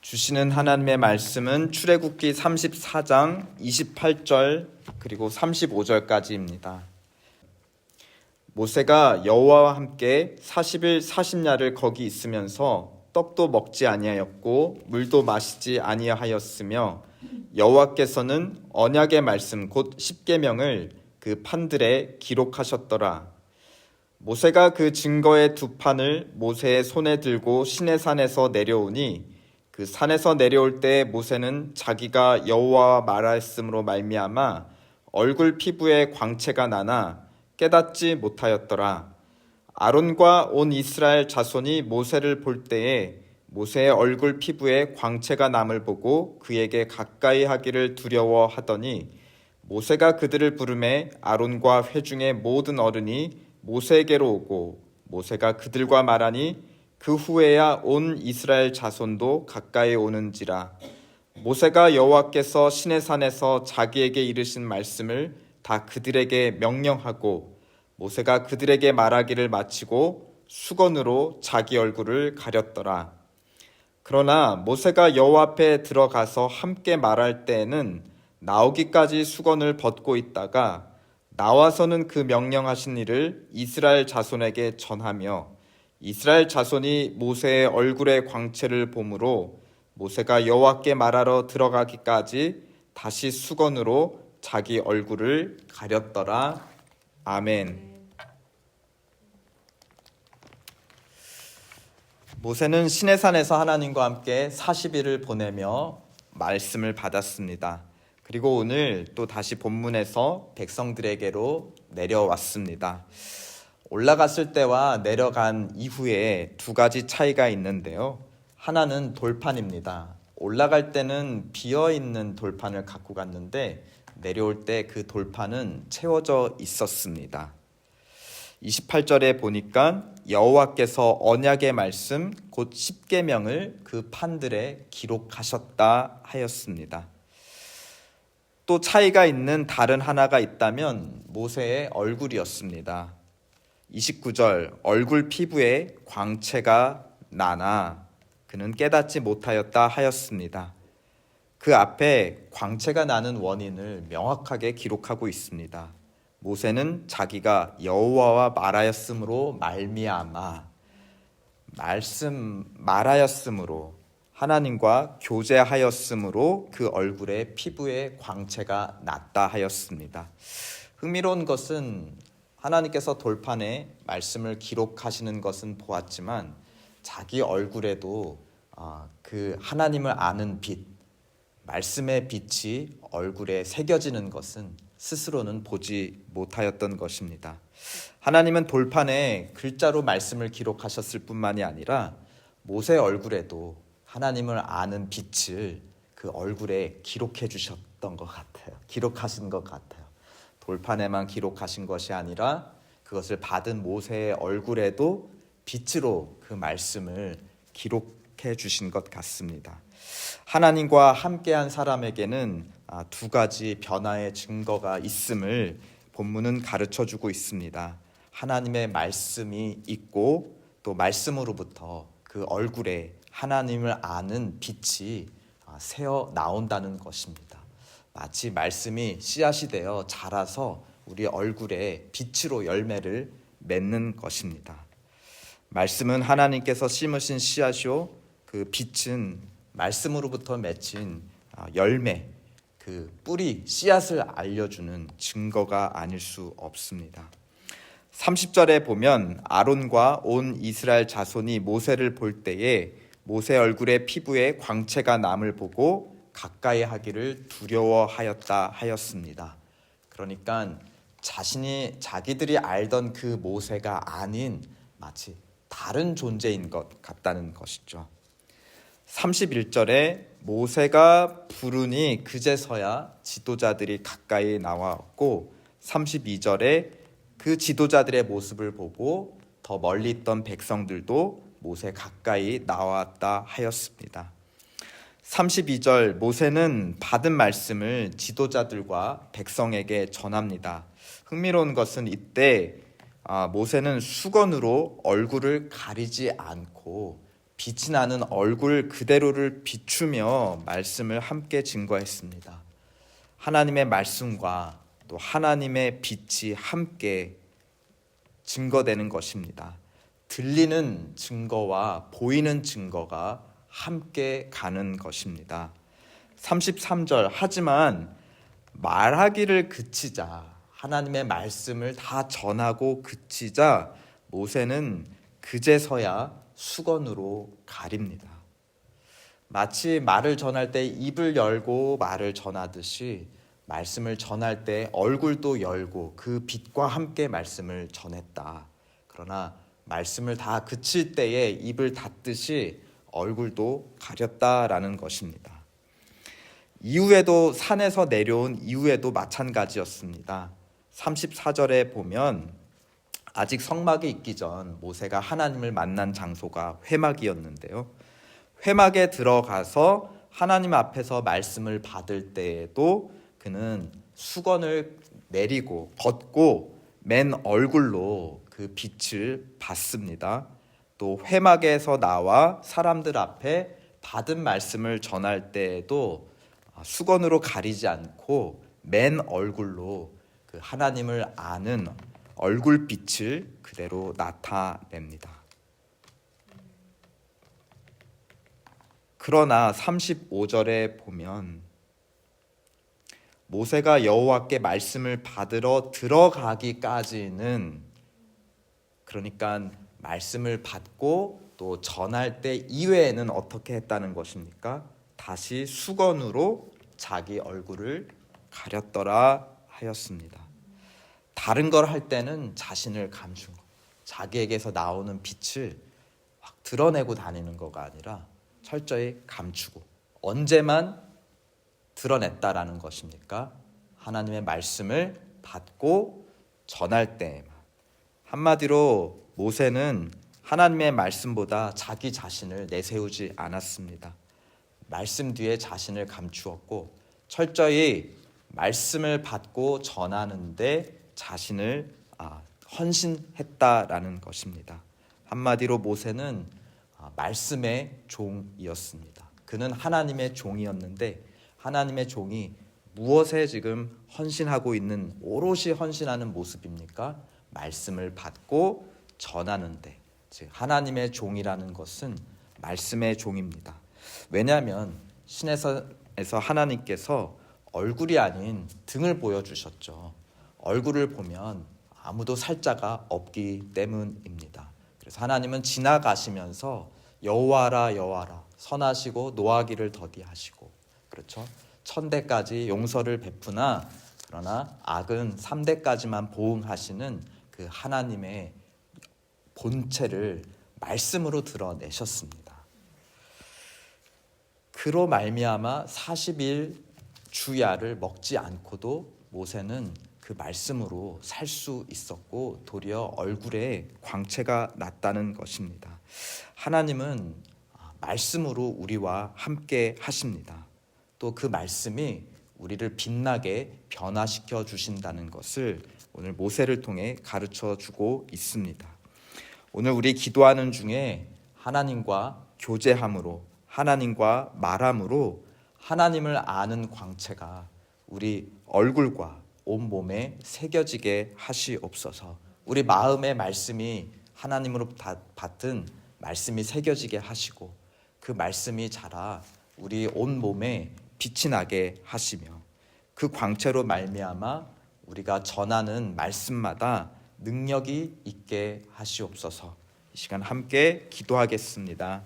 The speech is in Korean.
주시는 하나님의 말씀은 출애굽기 34장 28절 그리고 35절까지입니다. 모세가 여호와와 함께 40일 40야를 거기 있으면서 떡도 먹지 아니하였고 물도 마시지 아니하였으며 여호와께서는 언약의 말씀 곧 십계명을 그 판들에 기록하셨더라. 모세가 그 증거의 두 판을 모세의 손에 들고 시내산에서 내려오니 그 산에서 내려올 때 모세는 자기가 여호와와 말하였으므로 말미암아 얼굴 피부에 광채가 나나 깨닫지 못하였더라. 아론과 온 이스라엘 자손이 모세를 볼 때에 모세의 얼굴 피부에 광채가 남을 보고 그에게 가까이 하기를 두려워하더니 모세가 그들을 부르매 아론과 회중의 모든 어른이 모세에게로 오고 모세가 그들과 말하니 그 후에야 온 이스라엘 자손도 가까이 오는지라. 모세가 여호와께서 시내산에서 자기에게 이르신 말씀을 다 그들에게 명령하고 모세가 그들에게 말하기를 마치고 수건으로 자기 얼굴을 가렸더라. 그러나 모세가 여호와 앞에 들어가서 함께 말할 때에는 나오기까지 수건을 벗고 있다가 나와서는 그 명령하신 일을 이스라엘 자손에게 전하며 이스라엘 자손이 모세의 얼굴의 광채를 보므로 모세가 여호와께 말하러 들어가기까지 다시 수건으로 자기 얼굴을 가렸더라. 아멘. 모세는 시내산에서 하나님과 함께 40일을 보내며 말씀을 받았습니다. 그리고 오늘 또 다시 본문에서 백성들에게로 내려왔습니다. 올라갔을 때와 내려간 이후에 두 가지 차이가 있는데요. 하나는 돌판입니다. 올라갈 때는 비어있는 돌판을 갖고 갔는데 내려올 때 그 돌판은 채워져 있었습니다. 28절에 보니까 여호와께서 언약의 말씀 곧 십계명을 그 판들에 기록하셨다 하였습니다. 또 차이가 있는 다른 하나가 있다면 모세의 얼굴이었습니다. 29절 얼굴 피부에 광채가 나나 그는 깨닫지 못하였다 하였습니다. 그 앞에 광채가 나는 원인을 명확하게 기록하고 있습니다. 모세는 자기가 여호와와 말하였으므로 말미암아 말하였으므로 하나님과 교제하였으므로 그 얼굴에 피부에 광채가 났다 하였습니다. 흥미로운 것은 하나님께서 돌판에 말씀을 기록하시는 것은 보았지만 자기 얼굴에도 그 하나님을 아는 빛, 말씀의 빛이 얼굴에 새겨지는 것은 스스로는 보지 못하였던 것입니다. 하나님은 돌판에 글자로 말씀을 기록하셨을 뿐만이 아니라 모세 얼굴에도 하나님을 아는 빛을 그 얼굴에 기록해 주셨던 것 같아요. 기록하신 것 같아요. 돌판에만 기록하신 것이 아니라 그것을 받은 모세의 얼굴에도 빛으로 그 말씀을 기록해 주신 것 같습니다. 하나님과 함께한 사람에게는 두 가지 변화의 증거가 있음을 본문은 가르쳐주고 있습니다. 하나님의 말씀이 있고 또 말씀으로부터 그 얼굴에 하나님을 아는 빛이 새어 나온다는 것입니다. 마치 말씀이 씨앗이 되어 자라서 우리 얼굴에 빛으로 열매를 맺는 것입니다. 말씀은 하나님께서 심으신 씨앗이요 그 빛은 말씀으로부터 맺힌 열매, 그 뿌리, 씨앗을 알려주는 증거가 아닐 수 없습니다. 30절에 보면 아론과 온 이스라엘 자손이 모세를 볼 때에 모세 얼굴의 피부에 광채가 남을 보고 가까이 하기를 두려워하였다 하였습니다. 그러니까 자기들이 알던 그 모세가 아닌 마치 다른 존재인 것 같다는 것이죠. 31절에 모세가 부르니 그제서야 지도자들이 가까이 나왔고 32절에 그 지도자들의 모습을 보고 더 멀리 있던 백성들도 모세 가까이 나왔다 하였습니다. 32절 모세는 받은 말씀을 지도자들과 백성에게 전합니다. 흥미로운 것은 이때 모세는 수건으로 얼굴을 가리지 않고 빛이 나는 얼굴 그대로를 비추며 말씀을 함께 증거했습니다. 하나님의 말씀과 또 하나님의 빛이 함께 증거되는 것입니다. 들리는 증거와 보이는 증거가 함께 가는 것입니다. 33절 하지만 말하기를 그치자 하나님의 말씀을 다 전하고 그치자 모세는 그제서야 수건으로 가립니다. 마치 말을 전할 때 입을 열고 말을 전하듯이 말씀을 전할 때 얼굴도 열고 그 빛과 함께 말씀을 전했다. 그러나 말씀을 다 그칠 때에 입을 닫듯이 얼굴도 가렸다라는 것입니다. 이후에도 산에서 내려온 이후에도 마찬가지였습니다. 34절에 보면 아직 성막이 있기 전 모세가 하나님을 만난 장소가 회막이었는데요. 회막에 들어가서 하나님 앞에서 말씀을 받을 때에도 그는 수건을 내리고 걷고 맨 얼굴로 그 빛을 받습니다. 또 회막에서 나와 사람들 앞에 받은 말씀을 전할 때에도 수건으로 가리지 않고 맨 얼굴로 그 하나님을 아는 얼굴빛을 그대로 나타냅니다. 그러나 35절에 보면 모세가 여호와께 말씀을 받으러 들어가기까지는, 그러니까 말씀을 받고 또 전할 때 이외에는 어떻게 했다는 것입니까? 다시 수건으로 자기 얼굴을 가렸더라 하였습니다. 다른 걸 할 때는 자신을 감춘 것, 자기에게서 나오는 빛을 확 드러내고 다니는 거가 아니라 철저히 감추고, 언제만 드러냈다라는 것입니까? 하나님의 말씀을 받고 전할 때에만. 한마디로 모세는 하나님의 말씀보다 자기 자신을 내세우지 않았습니다. 말씀 뒤에 자신을 감추었고 철저히 말씀을 받고 전하는데 자신을 헌신했다라는 것입니다. 한마디로 모세는 말씀의 종이었습니다. 그는 하나님의 종이었는데 하나님의 종이 무엇에 지금 헌신하고 있는, 오롯이 헌신하는 모습입니까? 말씀을 받고 전하는데, 즉 하나님의 종이라는 것은 말씀의 종입니다. 왜냐하면 신에서 하나님께서 얼굴이 아닌 등을 보여주셨죠. 얼굴을 보면 아무도 살자가 없기 때문입니다. 그래서 하나님은 지나가시면서 여호와라 여호와라 선하시고 노하기를 더디하시고, 그렇죠? 천대까지 용서를 베푸나 그러나 악은 3대까지만 보응하시는 그 하나님의 본체를 말씀으로 드러내셨습니다. 그로 말미암아 40일 주야를 먹지 않고도 모세는 그 말씀으로 살 수 있었고 도리어 얼굴에 광채가 났다는 것입니다. 하나님은 말씀으로 우리와 함께 하십니다. 또 그 말씀이 우리를 빛나게 변화시켜 주신다는 것을 오늘 모세를 통해 가르쳐 주고 있습니다. 오늘 우리 기도하는 중에 하나님과 교제함으로, 하나님과 말함으로 하나님을 아는 광채가 우리 얼굴과 온 몸에 새겨지게 하시옵소서. 우리 마음의 말씀이 하나님으로 받은 말씀이 새겨지게 하시고 그 말씀이 자라 우리 온 몸에 빛이 나게 하시며 그 광채로 말미암아 우리가 전하는 말씀마다 능력이 있게 하시옵소서. 이 시간 함께 기도하겠습니다.